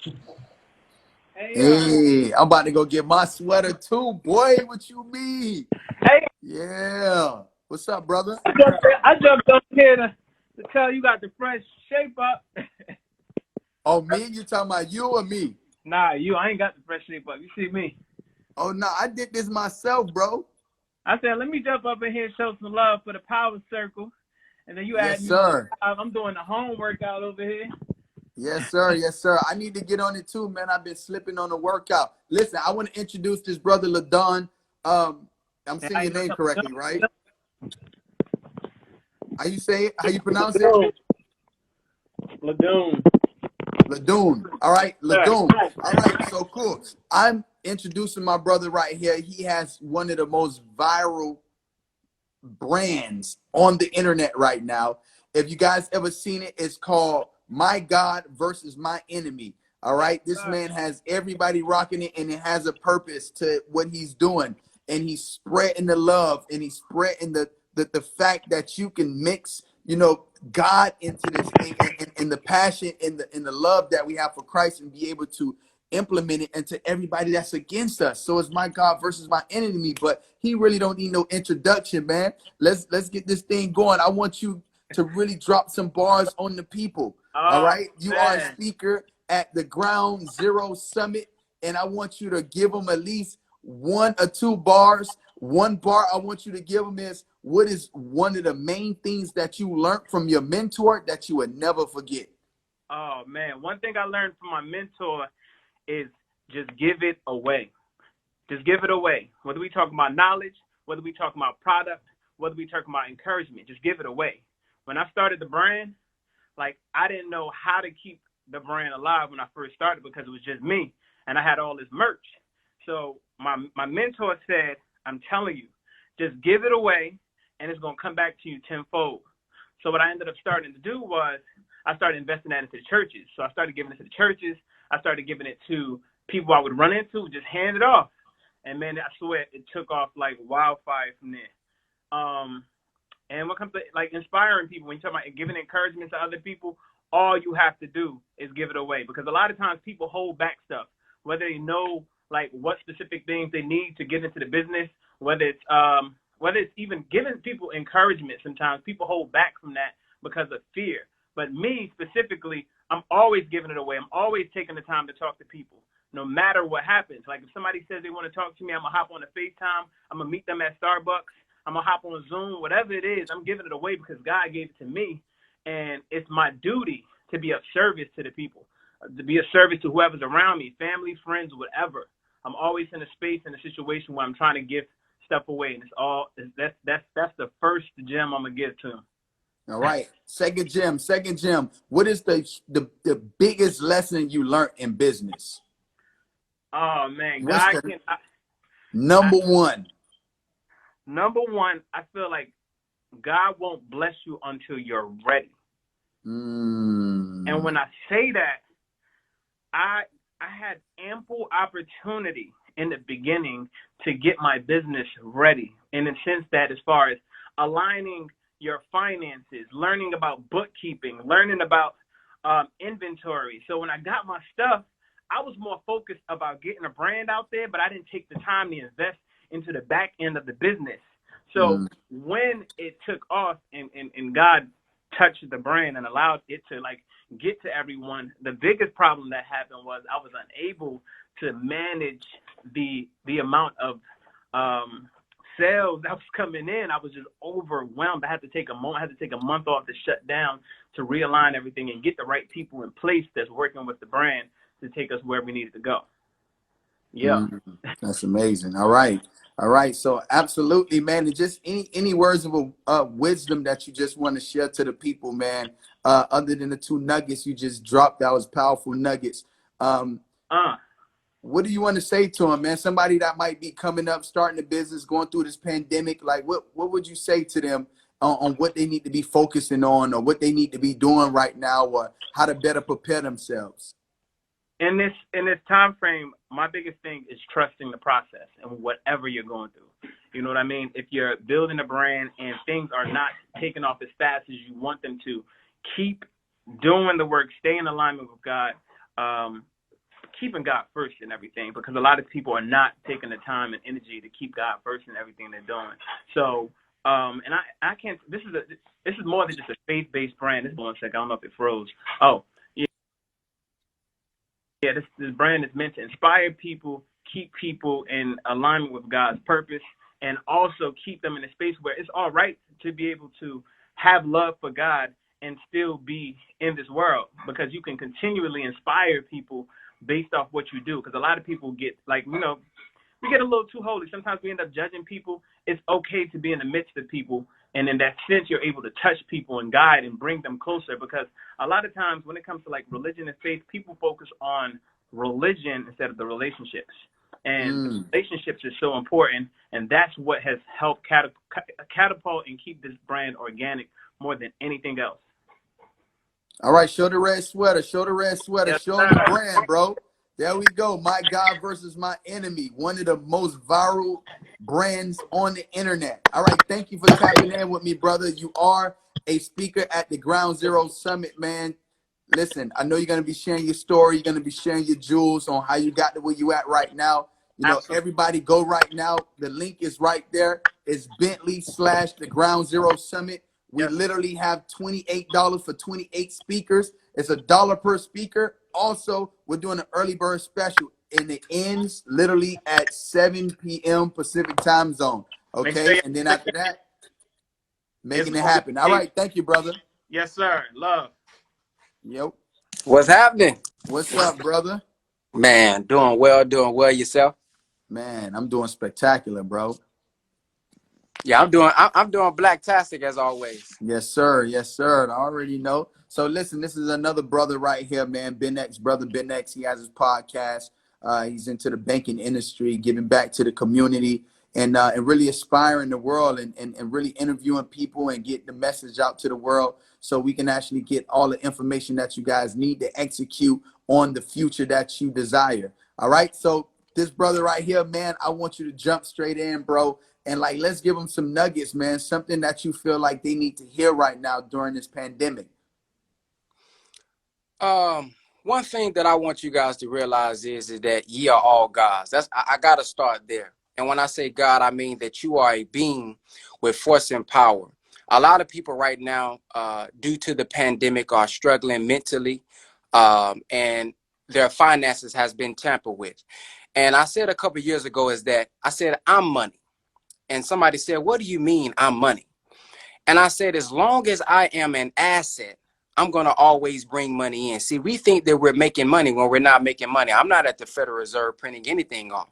Hey, Hey, I'm about to go get my sweater too, boy. What you mean? hey, Yeah. What's up, brother? I jumped on here to tell you got the fresh shape up. Oh, me? You talking about you or me? Nah, I ain't got the fresh shape up. You see me? Oh, no, I did this myself, bro. I said, let me jump up in here and show some love for the power circle. And then you add Yes, me on sir. live. I'm doing the home workout over here. Yes, sir. Yes, sir. I need to get on it too, man. I've been slipping on the workout. Listen, I want to introduce this brother Ladun. I'm And saying how your you name doing? correctly, right? How you say it? How you pronounce it? Ladoon. Ladoon. Ladun. All right, Sir. Ladun. All right, so cool. I'm introducing my brother right here. He has one of the most viral brands on the internet right now. If you guys ever seen it, it's called My God versus My Enemy. All Yes, right, this sir. man has everybody rocking it, and it has a purpose to what he's doing, and he's spreading the love, and he's spreading the fact that you can mix, God into this thing, and the passion and the love that we have for Christ, and be able to implement it into everybody that's against us. So it's my God versus my enemy, but he really don't need no introduction, man. Let's get this thing going. I want you to really drop some bars on the people. All Oh, right, you are a man. speaker at the Ground Zero Summit, and I want you to give them at least one or two bars. One bar I want you to give them is, what is one of the main things that you learned from your mentor that you would never forget? Oh, man. One thing I learned from my mentor is just give it away. Just give it away. Whether we talk about knowledge, whether we talk about product, whether we talk about encouragement, just give it away. When I started the brand, like I didn't know how to keep the brand alive when I first started because it was just me and I had all this merch. So my mentor said, I'm telling you, just give it away and it's gonna come back to you tenfold. So what I ended up starting to do was I started investing that into the churches. So I started giving it to the churches. I started giving it to people I would run into, just hand it off. And man, I swear it took off like wildfire from there. And when it comes to like inspiring people, when you talk about giving encouragement to other people, all you have to do is give it away. Because a lot of times people hold back stuff, whether they know like what specific things they need to get into the business, whether it's even giving people encouragement. Sometimes people hold back from that because of fear. But me specifically, I'm always giving it away. I'm always taking the time to talk to people, no matter what happens. Like if somebody says they want to talk to me, I'm gonna hop on a FaceTime. I'm gonna meet them at Starbucks. I'm gonna hop on Zoom, whatever it is. I'm giving it away because God gave it to me, and it's my duty to be of service to the people, to be of service to whoever's around me, family, friends, whatever. I'm always in a space, in a situation where I'm trying to give stuff away, and that's the first gem I'm gonna give to them. All right. Second gem. What is the biggest lesson you learned in business? Oh man, What's God the can. I number one? Number one, I feel like God won't bless you until you're ready. And Mm, when I say that, I I had ample opportunity in the beginning to get my business ready in the sense that as far as aligning your finances, learning about bookkeeping, learning about inventory. So when I got my stuff, I was more focused about getting a brand out there, but I didn't take the time to invest into the back end of the business. So mm, when it took off and God touched the brand and allowed it to like get to everyone, the biggest problem that happened was I was unable to manage the amount of sales that was coming in. I was just overwhelmed. I had to take a month off to shut down to realign everything and get the right people in place that's working with the brand to take us where we needed to go. Yeah. mm. That's amazing. All right. All right. So absolutely, man. And just any words of wisdom that you just want to share to the people, man, other than the two nuggets you just dropped, that was powerful nuggets. Um, Uh, what do you want to say to them, man? Somebody that might be coming up, starting a business, going through this pandemic, like what would you say to them on what they need to be focusing on, or what they need to be doing right now, or how to better prepare themselves? in this time frame, my biggest thing is trusting the process and whatever you're going through. You know what I mean? If you're building a brand and things are not taking off as fast as you want them to, keep doing the work, stay in alignment with God. Um, keeping God first in everything, because a lot of people are not taking the time and energy to keep God first in everything they're doing. So, and I can't. This is more than just a faith-based brand. This is 1 second. I don't know if it froze. Oh, yeah. This brand is meant to inspire people, keep people in alignment with God's purpose, and also keep them in a space where it's all right to be able to have love for God and still be in this world, because you can continually inspire people based off what you do. Because a lot of people get, like, we get a little too holy. Sometimes we end up judging people. It's okay to be in the midst of people, and in that sense, you're able to touch people and guide and bring them closer. Because a lot of times when it comes to like religion and faith, people focus on religion instead of the relationships. And relationships is so important, and that's what has helped catapult and keep this brand organic more than anything else. All right, show the red sweater. Show the red sweater. Yes, show them the brand, bro. There we go. My God versus my enemy. One of the most viral brands on the internet. All right, thank you for tapping in with me, brother. You are a speaker at the Ground Zero Summit, man. Listen, I know you're going to be sharing your story. You're going to be sharing your jewels on how you got to where you at right now. You know, absolutely. Everybody go right now. The link is right there. It's Bentley/the Ground Zero Summit. We literally have $28 for 28 speakers. It's $1 per speaker. Also, we're doing an early bird special, and it ends literally at 7 p.m. Pacific time zone. Okay, and then after that, making it happen. All right, thank you, brother. Yes, sir. Love. Yep. What's happening? What's up, brother? Man, doing well yourself? Man, I'm doing spectacular, bro. Yeah, I'm doing blacktastic as always. Yes, sir. Yes, sir. I already know. So listen, this is another brother right here, man. Ben X, brother Ben X. He has his podcast. He's into the banking industry, giving back to the community, and really aspiring the world, and really interviewing people and get the message out to the world, so we can actually get all the information that you guys need to execute on the future that you desire. All right. So this brother right here, man, I want you to jump straight in, bro. And like, let's give them some nuggets, man. Something that you feel like they need to hear right now during this pandemic. One thing that I want you guys to realize is that ye are all gods. I gotta start there. And when I say God, I mean that you are a being with force and power. A lot of people right now, due to the pandemic, are struggling mentally, and their finances has been tampered with. And I said a couple of years ago is that I said, I'm money. And somebody said, what do you mean I'm money? And I said, as long as I am an asset, I'm going to always bring money in. See, we think that we're making money when we're not making money. I'm not at the Federal Reserve printing anything off.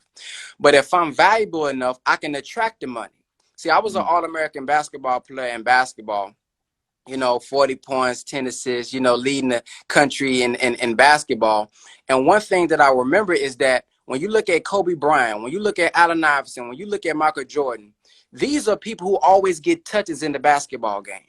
But if I'm valuable enough, I can attract the money. See, I was an All-American basketball player in basketball. 40 points, 10 assists, leading the country in basketball. And one thing that I remember is that when you look at Kobe Bryant, when you look at Allen Iverson, when you look at Michael Jordan, these are people who always get touches in the basketball game.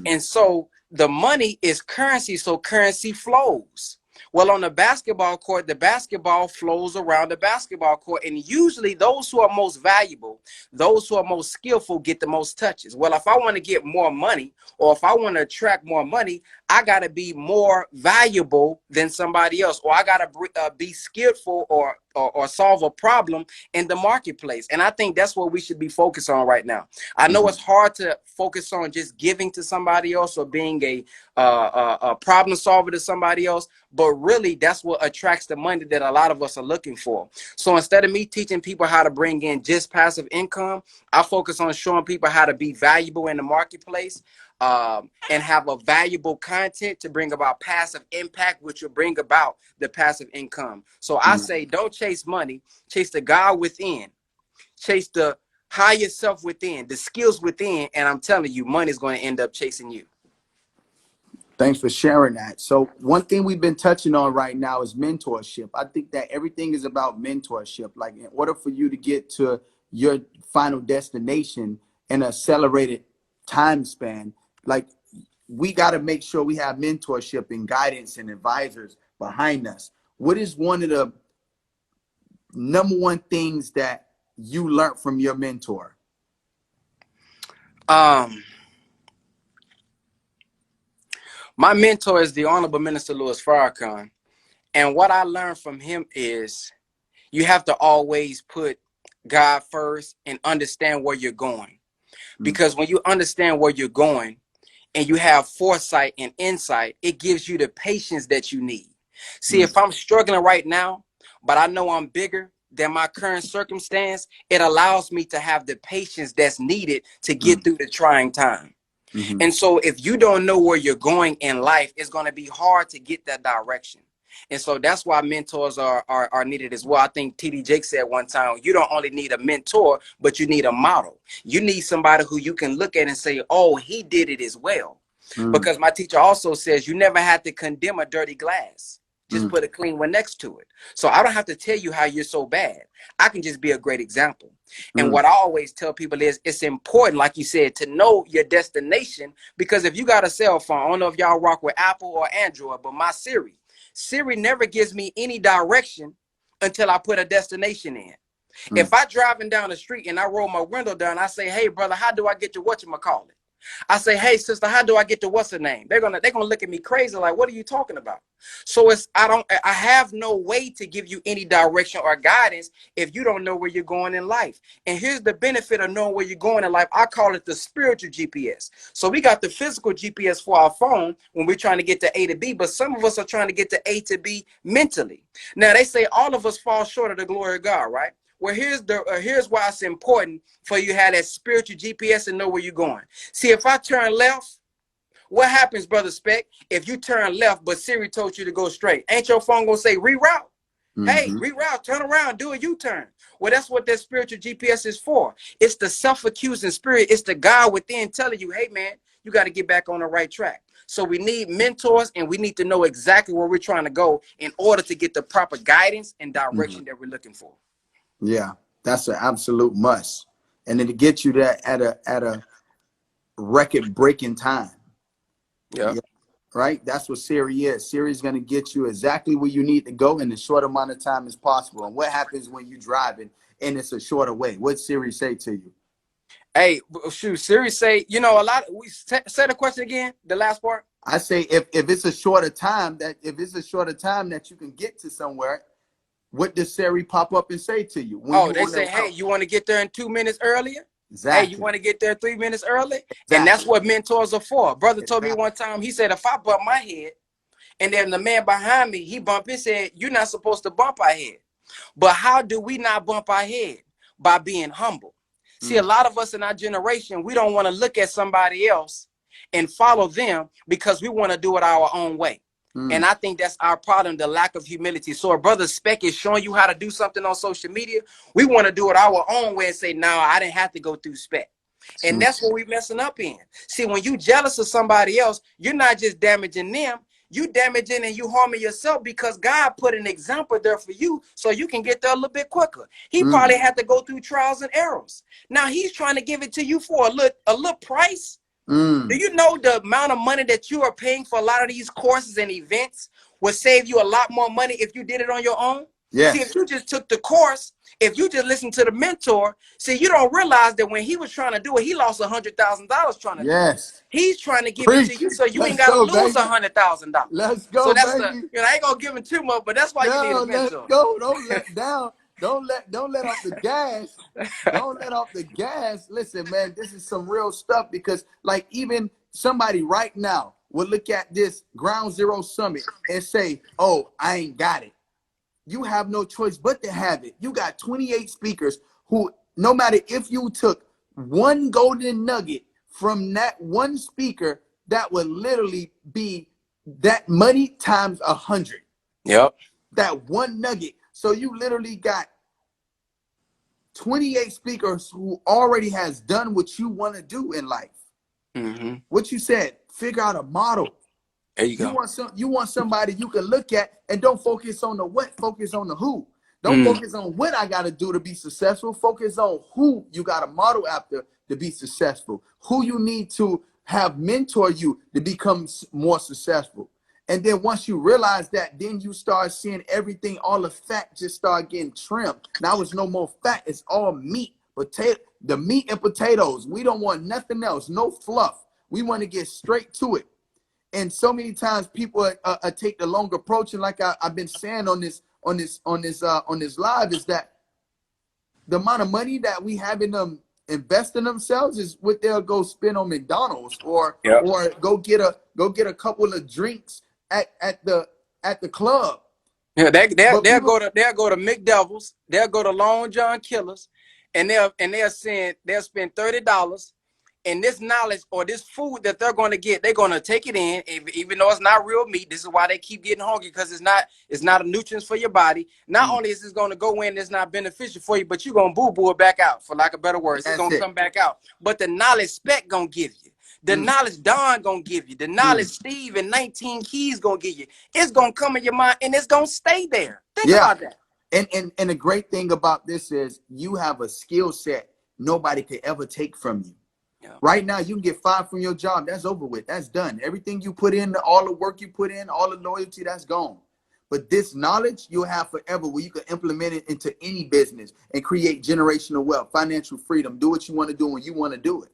And so the money is currency, so currency flows. Well, on the basketball court, the basketball flows around the basketball court. And usually those who are most valuable, those who are most skillful get the most touches. Well, if I want to get more money, or if I want to attract more money, I got to be more valuable than somebody else, or I got to be skillful or solve a problem in the marketplace. And I think that's what we should be focused on right now. I know it's hard to focus on just giving to somebody else or being a problem solver to somebody else, but really that's what attracts the money that a lot of us are looking for. So instead of me teaching people how to bring in just passive income, I focus on showing people how to be valuable in the marketplace, and have a valuable content to bring about passive impact, which will bring about the passive income. So I say, don't chase money, chase the God within, chase the higher self within, the skills within. And I'm telling you, money is going to end up chasing you. Thanks for sharing that. So one thing we've been touching on right now is mentorship. I think that everything is about mentorship. Like, in order for you to get to your final destination in an accelerated time span, like, we got to make sure we have mentorship and guidance and advisors behind us. What is one of the number one things that you learned from your mentor? My mentor is the Honorable Minister Louis Farrakhan. And what I learned from him is you have to always put God first and understand where you're going. Because when you understand where you're going and you have foresight and insight, it gives you the patience that you need. See, if I'm struggling right now, but I know I'm bigger than my current circumstance, it allows me to have the patience that's needed to get through the trying time. And so if you don't know where you're going in life, it's going to be hard to get that direction. And so that's why mentors are needed as well. I think TD Jake said one time, you don't only need a mentor, but you need a model. You need somebody who you can look at and say, oh, he did it as well. Because my teacher also says you never have to condemn a dirty glass. Just put a clean one next to it. So I don't have to tell you how you're so bad. I can just be a great example. And what I always tell people is it's important, like you said, to know your destination. Because if you got a cell phone, I don't know if y'all rock with Apple or Android, but my Siri never gives me any direction until I put a destination in. If I driving down the street and I roll my window down, I say, hey, brother, how do I get to whatchamacallit? I say, hey, sister, how do I get to what's her name? They're gonna look at me crazy, like, what are you talking about? So I have no way to give you any direction or guidance if you don't know where you're going in life. And here's the benefit of knowing where you're going in life. I call it the spiritual GPS. So we got the physical GPS for our phone when we're trying to get to A to B, but some of us are trying to get to A to B mentally. Now they say all of us fall short of the glory of God, right? Well, here's why it's important for you to have that spiritual GPS and know where you're going. See, if I turn left, what happens, Brother Speck, if you turn left, but Siri told you to go straight? Ain't your phone going to say reroute? Hey, reroute, turn around, do a U-turn. Well, that's what that spiritual GPS is for. It's the self-accusing spirit. It's the God within telling you, hey, man, you got to get back on the right track. So we need mentors, and we need to know exactly where we're trying to go in order to get the proper guidance and direction that we're looking for. Yeah, that's an absolute must. And then to get you there at a record-breaking time. Yeah. Right? That's what Siri is. Siri is going to get you exactly where you need to go in the short amount of time as possible. And what happens when you're driving and it's a shorter way? What Siri say to you? Hey, shoot, Siri say, you know, we say the question again, the last part. I say if it's a shorter time that you can get to somewhere, what does Siri pop up and say to you? When they say, hey, you want to get there in 2 minutes earlier? Exactly. Hey, you want to get there 3 minutes early? Exactly. And that's what mentors are for. Brother told me one time, he said, if I bump my head and then the man behind me, he bumped his head, you're not supposed to bump our head. But how do we not bump our head? By being humble. See, a lot of us in our generation, we don't want to look at somebody else and follow them because we want to do it our own way. And I think that's our problem, the lack of humility. So a Brother Speck is showing you how to do something on social media. We want to do it our own way and say, no, I didn't have to go through Speck. And that's what we're messing up in. See, when you jealous of somebody else, you're not just damaging them. You damaging and you harming yourself because God put an example there for you so you can get there a little bit quicker. He probably had to go through trials and errors. Now he's trying to give it to you for a little price. Do you know the amount of money that you are paying for a lot of these courses and events would save you a lot more money if you did it on your own? Yes. See, if you just took the course, if you just listened to the mentor, see, you don't realize that when he was trying to do it, he lost $100,000 trying to do it. He's trying to give it to you so you ain't got to lose $100,000. Let's go, so that's baby. I ain't going to give him too much, but that's why you need a mentor. Let's go. Don't let down. Don't let off the gas. Don't let off the gas. Listen, man, this is some real stuff because like even somebody right now will look at this Ground Zero Summit and say, oh, I ain't got it. You have no choice but to have it. You got 28 speakers who, no matter if you took one golden nugget from that one speaker, that would literally be that money times 100. Yep. That one nugget. So you literally got 28 speakers who already has done what you want to do in life. What you said, figure out a model. There you go. You want somebody you can look at and don't focus on the what, focus on the who. Don't focus on what I got to do to be successful. Focus on who you got to model after to be successful. Who you need to have mentor you to become more successful. And then once you realize that, then you start seeing everything, all the fat just start getting trimmed. Now it's no more fat. It's all meat, the meat and potatoes. We don't want nothing else, no fluff. We want to get straight to it. And so many times people take the long approach, and like I've been saying on this live, is that the amount of money that we have in them invest in themselves is what they'll go spend on McDonald's or go get a couple of drinks at the club. Yeah, they'll go to McDevils, they'll go to Long John Killers, and they'll spend $30. And this knowledge or this food that they're going to get, they're going to take it in, even though it's not real meat. This is why they keep getting hungry, because it's not a nutrients for your body. Not only is this going to go in, it's not beneficial for you, but you're going to boo-boo it back out, for lack of better words. It's going to come back out. But the knowledge Spec going to give you, the knowledge Don going to give you, the knowledge Steve and 19 Keys going to give you, it's going to come in your mind, and it's going to stay there. Think about that. And the great thing about this is you have a skill set nobody could ever take from you. Right now, you can get fired from your job. That's over with. That's done. Everything you put in, all the work you put in, all the loyalty, that's gone. But this knowledge you'll have forever, where you can implement it into any business and create generational wealth, financial freedom, do what you want to do when you want to do it.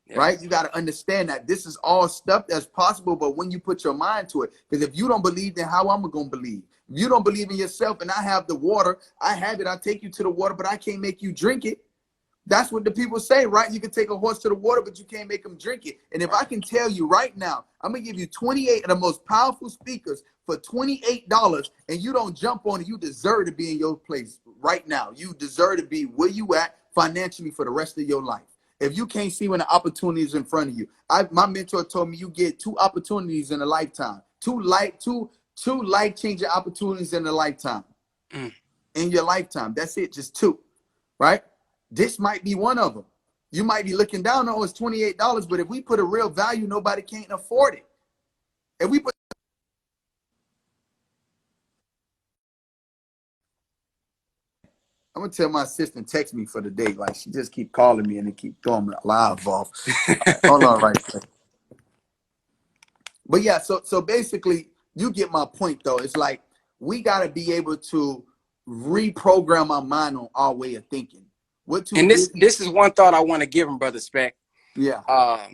Yeah. Right? You got to understand that this is all stuff that's possible, but when you put your mind to it, because if you don't believe, then how am I going to believe? If you don't believe in yourself, and I have the water, I have it, I take you to the water, but I can't make you drink it. That's what the people say, right? You can take a horse to the water, but you can't make them drink it. And if I can tell you right now, I'm going to give you 28 of the most powerful speakers for $28, and you don't jump on it, you deserve to be in your place right now. You deserve to be where you at financially for the rest of your life. If you can't see when the opportunity is in front of you, my mentor told me you get 2 opportunities in a lifetime, two life-changing opportunities in a lifetime. In your lifetime, that's it, just 2, right? This might be one of them. You might be looking down on it's $28, but if we put a real value, nobody can't afford it. If we put, I'm gonna tell my assistant text me for the day. Like, she just keep calling me and they keep throwing me live off. Hold on right there. But yeah, so basically, you get my point though. It's like we gotta be able to reprogram our mind on our way of thinking. And this is one thought I want to give him, Brother Spec. Yeah.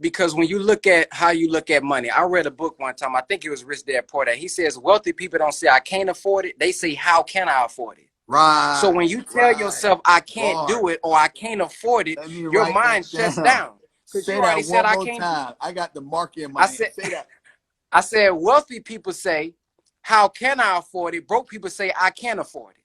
Because when you look at how you look at money, I read a book one time. I think it was Rich Dad Poor Dad. He says wealthy people don't say I can't afford it. They say how can I afford it? Right. So when you tell yourself I can't do it or I can't afford it, your mind shuts down. Say you that one more time. I got the marker in my hand. Say that. I said wealthy people say how can I afford it? Broke people say I can't afford it.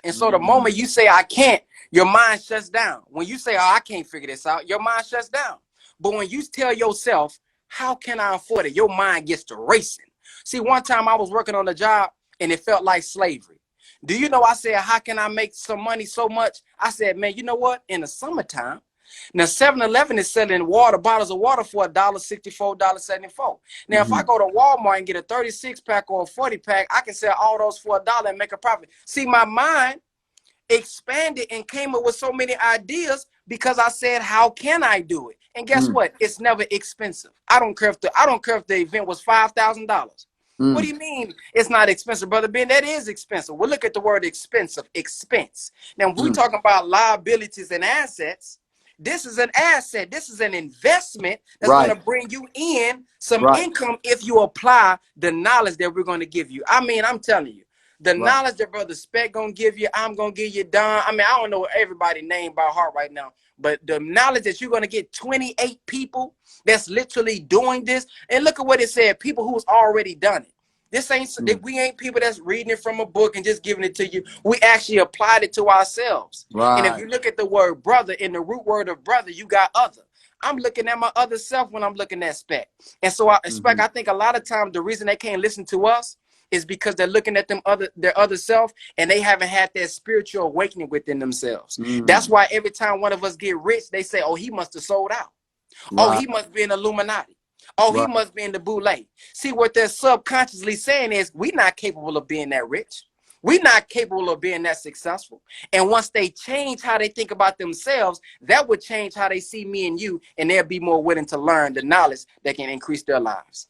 And so the moment you say, I can't, your mind shuts down. When you say, oh, I can't figure this out, your mind shuts down. But when you tell yourself, how can I afford it? Your mind gets to racing. See, one time I was working on a job and it felt like slavery. Do you know, I said, how can I make some money so much? I said, man, you know what? In the summertime, now 7-Eleven is selling bottles of water for $1.64, $1.74. Now, if I go to Walmart and get a 36-pack or a 40-pack, I can sell all those for $1 and make a profit. See, my mind expanded and came up with so many ideas because I said, how can I do it? And guess what? It's never expensive. I don't care if the event was $5,000. What do you mean it's not expensive, Brother Ben? That is expensive. Well, look at the word expensive, expense. Now, when we're talking about liabilities and assets, this is an asset. This is an investment that's going to bring you in some income if you apply the knowledge that we're going to give you. I mean, I'm telling you, the knowledge that Brother Spec going to give you, I'm going to give you, Don. I mean, I don't know everybody's name by heart right now, but the knowledge that you're going to get 28 people that's literally doing this. And look at what it said, people who's already done it. This ain't, we ain't people that's reading it from a book and just giving it to you. We actually applied it to ourselves. And if you look at the word brother, in the root word of brother, you got other. I'm looking at my other self when I'm looking at Spec. And so Spec, I think a lot of times the reason they can't listen to us is because they're looking at their other self and they haven't had that spiritual awakening within themselves. That's why every time one of us get rich, they say, oh, he must have sold out. Oh, he must be an Illuminati. Oh, he must be in the boule. See, what they're subconsciously saying is we're not capable of being that rich. We're not capable of being that successful. And once they change how they think about themselves, that would change how they see me and you, and they'll be more willing to learn the knowledge that can increase their lives.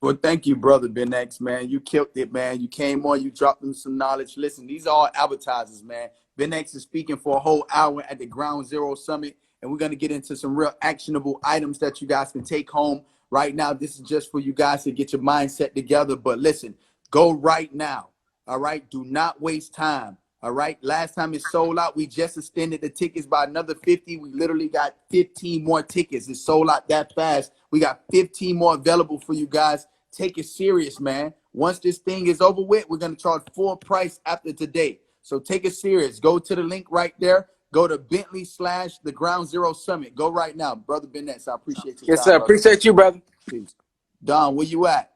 Well, thank you, Brother Ben X, man. You killed it, man. You came on, you dropped them some knowledge. Listen, these are all advertisers, man. Ben X is speaking for a whole hour at the Ground Zero Summit. And we're going to get into some real actionable items that you guys can take home Right now, this is just for you guys to get your mindset together. But listen, go right now. All right. Do not waste time. All right. Last time it sold out, we just extended the tickets by another 50. We literally got 15 more tickets. It sold out that fast. We got 15 more available for you guys. Take it serious, man. Once this thing is over with, we're going to charge full price after today. So take it serious. Go to the link right there. Go to Bentley/the Ground Zero Summit. Go right now. Brother Bennett, I appreciate your Yes, time, sir. brother. Appreciate you, brother. Peace. Don, where you at?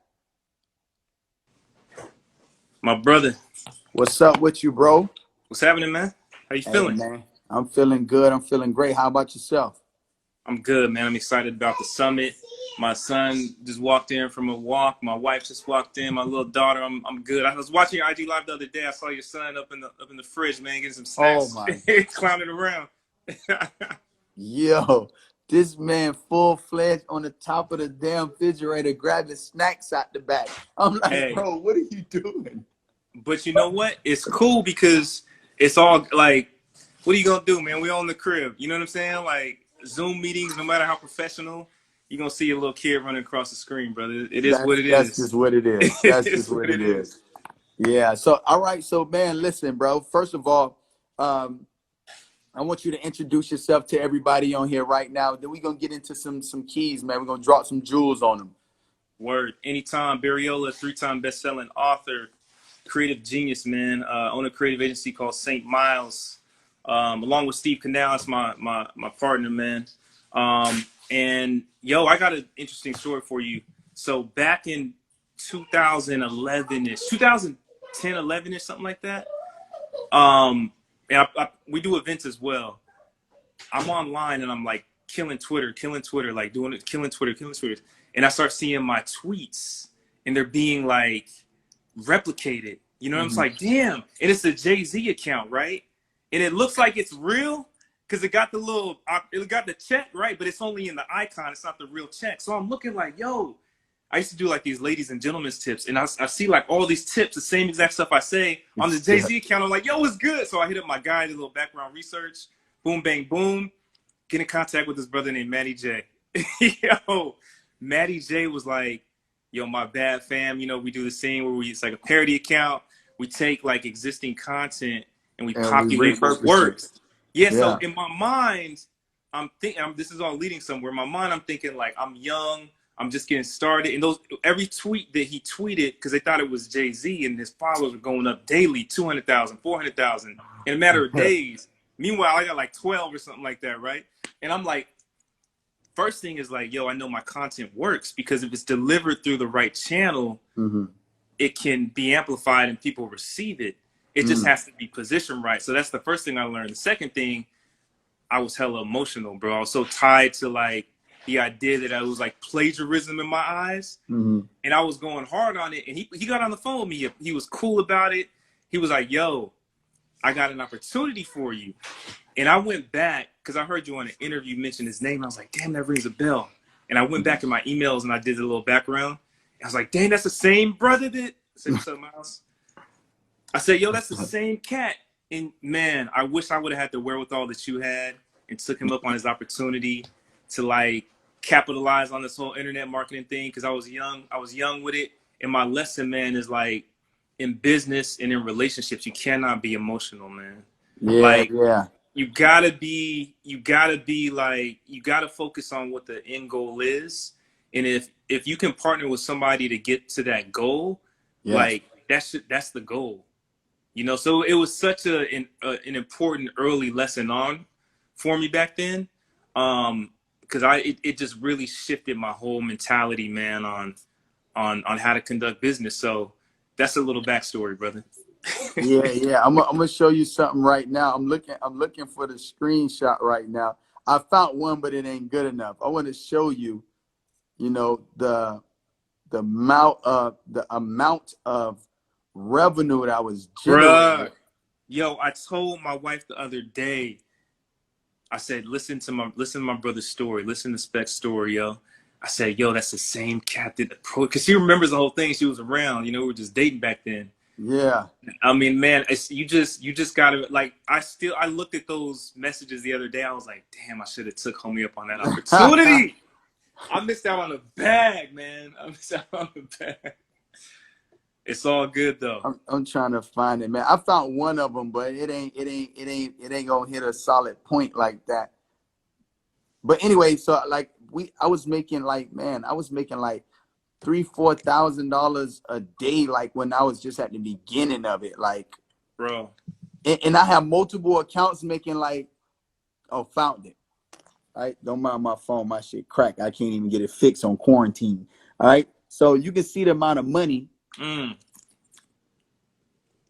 My brother. What's up with you, bro? What's happening, man? How you feeling? Hey, man. I'm feeling good. I'm feeling great. How about yourself? I'm good, man. I'm excited about the summit. My son just walked in from a walk. My wife just walked in. My little daughter. I'm good. I was watching your IG live the other day. I saw your son up in the fridge, man, getting some snacks. Oh my. Clowning around. Yo, this man full-fledged on the top of the damn refrigerator grabbing snacks out the back. I'm like, Hey. Bro, what are you doing? But you know what? It's cool because it's all like, what are you gonna do, man? We on the crib. You know what I'm saying? Like Zoom meetings, no matter how professional, you're gonna see a little kid running across the screen, brother. It is what it is. That's just what it is. That's just what it is. Yeah. So, all right. So, man, listen, bro. First of all, I want you to introduce yourself to everybody on here right now. Then we're gonna get into some keys, man. We're gonna drop some jewels on them. Word. Anytime Barriola, 3-time best-selling author, creative genius, man. Own a creative agency called St. Miles, along with Steve Canales, my partner, man. And yo, I got an interesting story for you. So back in 2011-ish, 2010, 11-ish, something like that. And we do events as well. I'm online and I'm like killing Twitter, like doing it, killing Twitter. And I start seeing my tweets and they're being like replicated. You know, I'm just like, damn. And it's a Jay-Z account, right? And it looks like it's real because it got the check, right? But it's only in the icon. It's not the real check. So I'm looking like, yo, I used to do like these ladies and gentlemen's tips. And I see like all these tips, the same exact stuff I say on the Jay-Z account. I'm like, yo, it's good. So I hit up my guy, did a little background research. Boom, bang, boom. Get in contact with this brother named Matty J. Yo, Matty J was like, yo, my bad, fam. You know, we do the thing where it's like a parody account. We take like existing content and we populate what works. Yeah, so in my mind, I'm thinking, this is all leading somewhere. In my mind, I'm thinking like, I'm young. I'm just getting started. And every tweet that he tweeted, because they thought it was Jay-Z and his followers were going up daily, 200,000, 400,000 in a matter of days. Meanwhile, I got like 12 or something like that, right? And I'm like, first thing is like, yo, I know my content works because if it's delivered through the right channel, it can be amplified and people receive it. It just has to be positioned right. So that's the first thing I learned. The second thing, I was hella emotional, bro. I was so tied to like the idea that I was like plagiarism in my eyes. And I was going hard on it. And he got on the phone with me. He was cool about it. He was like, yo, I got an opportunity for you. And I went back because I heard you on an interview mention his name. I was like, damn, that rings a bell. And I went back in my emails and I did a little background. I was like, dang, that's the same brother that I said, what's up, Miles? I said, yo, that's the same cat. And man, I wish I would have had the wherewithal that you had and took him up on his opportunity to like capitalize on this whole internet marketing thing. Cause I was young with it. And my lesson, man, is like in business and in relationships, you cannot be emotional, man. You gotta focus on what the end goal is. And if you can partner with somebody to get to that goal, like that's the goal, you know? So it was such an important early lesson on for me back then. Cause it just really shifted my whole mentality, man, on how to conduct business. So that's a little backstory, brother. Yeah. I'm gonna show you something right now. I'm looking for the screenshot right now. I found one, but it ain't good enough. I want to show you, you know, the amount of revenue that I was generating. Bruh. Yo, I told my wife the other day, I said, listen to my brother's story, listen to Spec's story, yo. I said, yo, that's the same cat that because she remembers the whole thing. She was around, you know, we were just dating back then. Yeah. I mean, man, you just gotta like. I looked at those messages the other day. I was like, damn, I should have took homie up on that opportunity. I missed out on the bag, man. I missed out on the bag. It's all good though. I'm trying to find it, man. I found one of them, but it ain't gonna hit a solid point like that. But anyway, so like I was making like $3,000-4,000 a day, like when I was just at the beginning of it, like, bro. And I have multiple accounts making like, oh, found it. All right, don't mind my phone, my shit cracked. I can't even get it fixed on quarantine. All right, so you can see the amount of money.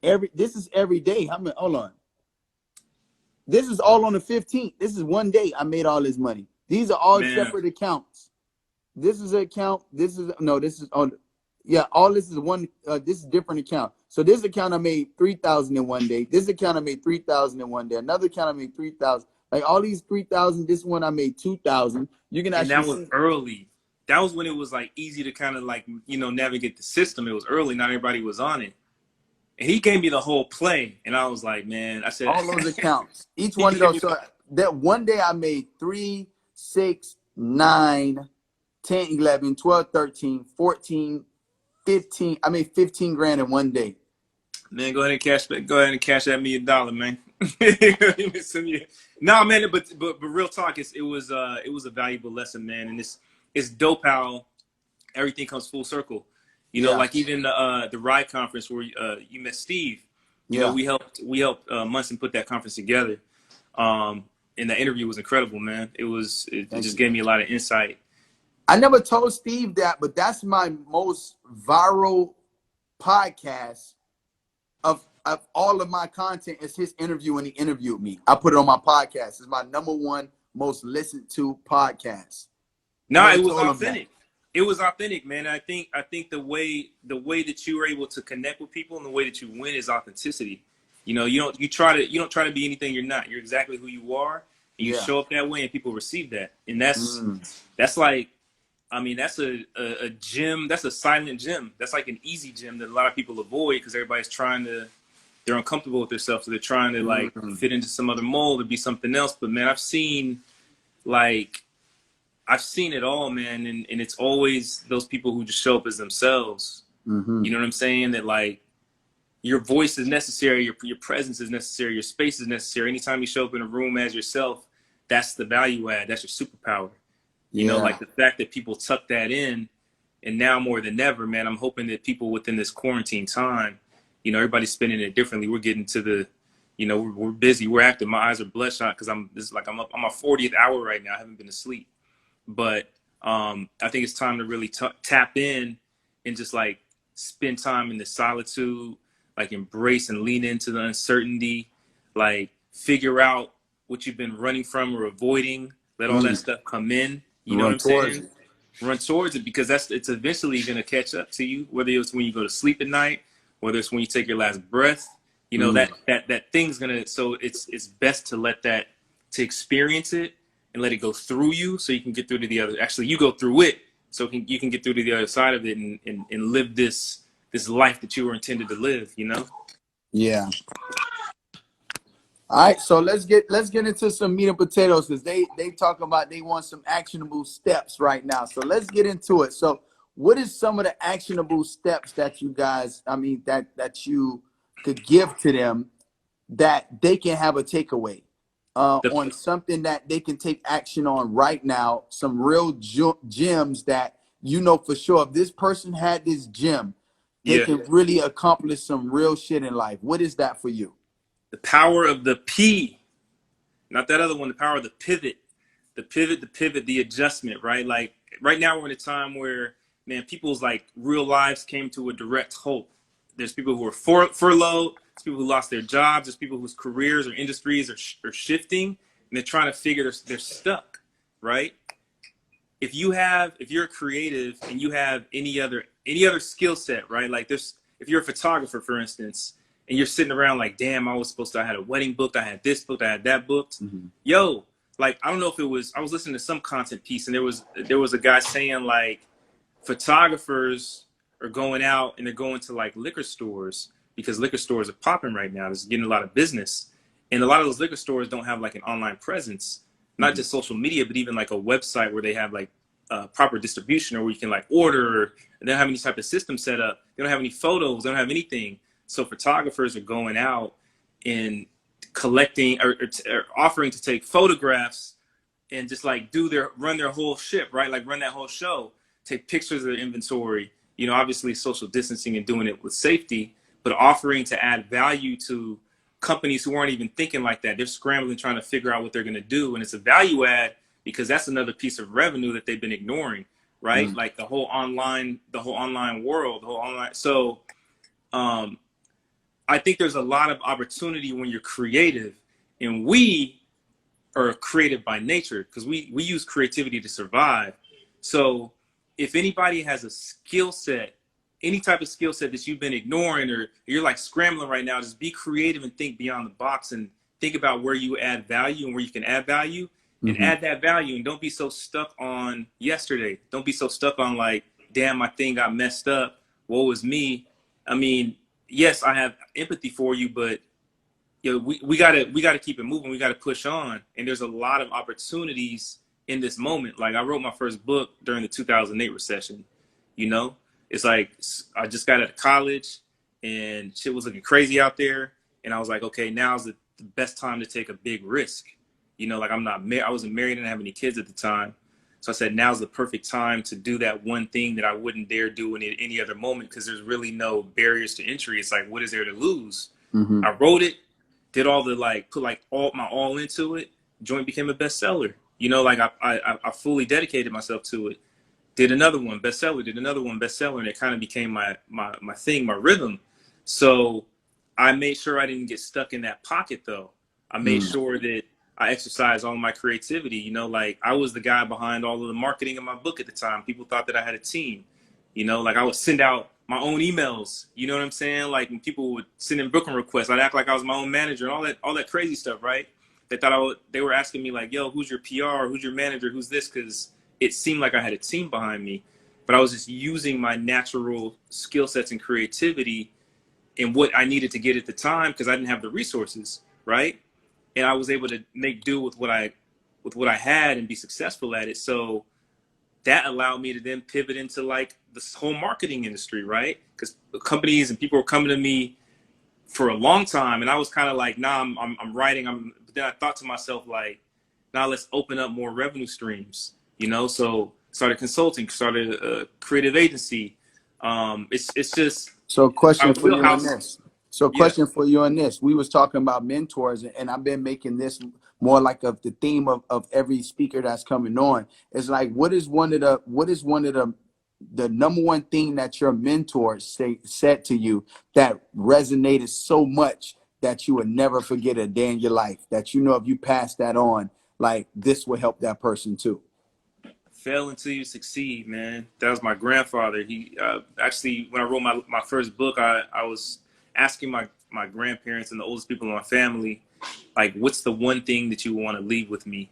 This is every day. Hold on. This is all on the 15th. This is one day I made all this money. These are all separate accounts. This is an account. This is on. Yeah, all this is one. This is a different account. So this account I made 3,000 in one day. This account I made 3,000 in one day. Another account I made 3,000. Like all these 3,000. This one I made 2,000. You can actually. And that was early. That was when it was like easy to kind of like, you know, navigate the system. It was early. Not everybody was on it. And he gave me the whole play. And I was like, man, I said. All those accounts. Each one of those. So that one day I made 3, 6, 9, 10, 11, 12, 13, 14, 15. I made 15 grand in one day. Man, go ahead and cash that $1 million, man. Nah, man, but real talk, it was a valuable lesson, man. And it's dope how everything comes full circle. You know, like even the Ride conference where you met Steve. You know, we helped Munson put that conference together. And the interview was incredible, man. It just gave me a lot of insight. I never told Steve that, but that's my most viral podcast of all of my content is his interview when he interviewed me. I put it on my podcast. It's my #1 most listened to podcast. No, it was authentic. It was authentic, man. I think the way that you were able to connect with people and the way that you win is authenticity. You know, you don't try to be anything you're not. You're exactly who you are, and you show up that way, and people receive that. And that's like, I mean, that's a gym. That's a silent gym. That's like an easy gym that a lot of people avoid because everybody's they're uncomfortable with themselves, so they're trying to like fit into some other mold or be something else. But man, I've seen it all, man, and it's always those people who just show up as themselves. You know what I'm saying? That like your voice is necessary, your presence is necessary, your space is necessary. Anytime you show up in a room as yourself, that's the value add. That's your superpower. You know, like the fact that people tuck that in, and now more than ever, man, I'm hoping that people within this quarantine time, you know, everybody's spending it differently. We're getting to the, you know, we're busy, we're active. My eyes are bloodshot because I'm my 40th hour right now. I haven't been asleep, but I think it's time to really tap in and just like spend time in the solitude, like embrace and lean into the uncertainty, like figure out what you've been running from or avoiding. Let all that stuff come in. You know what I'm saying? Run towards it because it's eventually going to catch up to you, whether it's when you go to sleep at night, whether it's when you take your last breath. You know, that thing's going to, so it's best to experience it and let it go through you so you can get through to the other. Actually, you go through it so you can get through to the other side of it and live this life that you were intended to live, you know? Yeah. All right, so let's get into some meat and potatoes because they talk about they want some actionable steps right now. So let's get into it. So what is some of the actionable steps that you guys, that you could give to them that they can have a takeaway on something that they can take action on right now? Some real gems that you know for sure if this person had this gem, they can really accomplish some real shit in life. What is that for you? The power of the P, not that other one, the power of the pivot, the adjustment, right? Like right now we're in a time where, man, people's like real lives came to a direct halt. There's people who are furloughed, there's people who lost their jobs, there's people whose careers or industries are shifting and they're trying to figure they're stuck, right? If you're a creative and you have any other skill set, right? Like if you're a photographer, for instance, and you're sitting around like, damn, I had a wedding booked, I had this booked, I had that booked. Yo, like, I don't know if I was listening to some content piece and there was a guy saying like photographers are going out and they're going to like liquor stores because liquor stores are popping right now. There's getting a lot of business. And a lot of those liquor stores don't have like an online presence, not just social media, but even like a website where they have like proper distribution, or where you can like order. They don't have any type of system set up. They don't have any photos. They don't have anything. So photographers are going out and collecting or offering to take photographs and just like run their whole ship, right? Like run that whole show, take pictures of their inventory, obviously social distancing and doing it with safety, but offering to add value to companies who aren't even thinking like that. They're scrambling, trying to figure out what they're going to do. And it's a value add because that's another piece of revenue that they've been ignoring, right? Like the whole online world, the whole online. So I think there's a lot of opportunity when you're creative, and we are creative by nature because we use creativity to survive. So if anybody has a skill set, any type of skill set that you've been ignoring, or you're like scrambling right now, just be creative and think beyond the box and think about where you add value and where you can add value and add that value. And don't be so stuck on yesterday. Don't be so stuck on like, damn, my thing got messed up. Woe is me. I mean, yes, I have empathy for you, but we gotta keep it moving. We gotta push on. And there's a lot of opportunities in this moment. Like I wrote my first book during the 2008 recession. It's like I just got out of college and shit was looking crazy out there, and I was like, okay, now's the best time to take a big risk. Like I wasn't married, and didn't have any kids at the time, so I said now's the perfect time to do that one thing that I wouldn't dare do in any other moment because there's really no barriers to entry. It's like, what is there to lose? I wrote it, did all the put my all into it. Joint became a bestseller. I fully dedicated myself to it. Did another one, bestseller, did another one, bestseller, and it kind of became my thing, my rhythm. So I made sure I didn't get stuck in that pocket, though. I made sure that I exercised all my creativity. I was the guy behind all of the marketing of my book at the time. People thought that I had a team. I would send out my own emails. You know what I'm saying? Like when people would send in booking requests, I'd act like I was my own manager and all that crazy stuff, right? They were asking me like, yo, who's your PR? Who's your manager? Who's this? Because it seemed like I had a team behind me, but I was just using my natural skill sets and creativity and what I needed to get at the time because I didn't have the resources, right? And I was able to make do with what I had and be successful at it. So that allowed me to then pivot into like this whole marketing industry, right? Because companies and people were coming to me for a long time, and I was kind of like, nah, I'm writing. But then I thought to myself like, nah, let's open up more revenue streams. So started consulting, started a creative agency. It's just so question for you on this. Question for you on this. We was talking about mentors, and I've been making this more like of the theme of every speaker that's coming on. It's like, what is one of the number one thing that your mentors said to you that resonated so much that you would never forget a day in your life, that if you pass that on, like this will help that person too? Fail until you succeed, man. That was my grandfather. He actually, when I wrote my first book, I was asking my grandparents and the oldest people in my family, like, what's the one thing that you want to leave with me?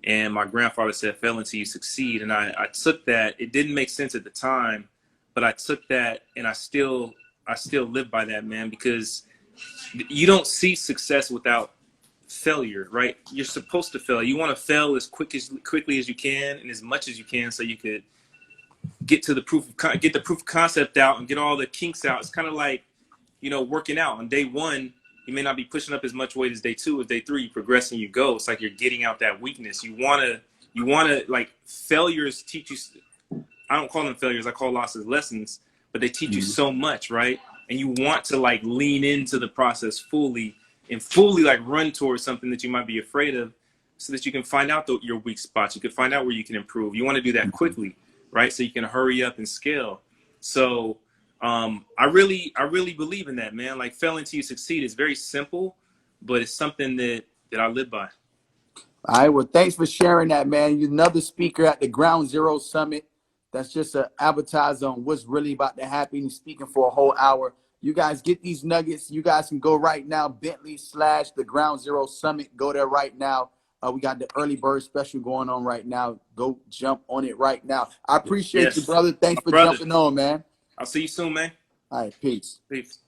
And my grandfather said, fail until you succeed. And I took that. It didn't make sense at the time, but I took that, and I still live by that, man, because you don't see success without failure, right? You're supposed to fail. You want to fail as quickly as you can and as much as you can, so you could get the proof of concept out and get all the kinks out. It's kind of like, working out. On day one, you may not be pushing up as much weight as day two. As day three, you progress and you go. It's like you're getting out that weakness. You want to like, failures teach you. I don't call them failures. I call losses lessons, but they teach you so much, right? And you want to like lean into the process fully and fully like run towards something that you might be afraid of, so that you can find out your weak spots. You can find out where you can improve. You want to do that quickly, right? So you can hurry up and scale. So I really believe in that, man. Like, fail until you succeed is very simple, but it's something that I live by. All right. Well, thanks for sharing that, man. You're another speaker at the Ground Zero Summit. That's just an advertise on what's really about to happen. He's speaking for a whole hour. You guys get these nuggets. You guys can go right now, Bentley/the Ground Zero Summit. Go there right now. We got the early bird special going on right now. Go jump on it right now. I appreciate you, brother. Thanks for jumping on, man. I'll see you soon, man. All right. Peace. Peace.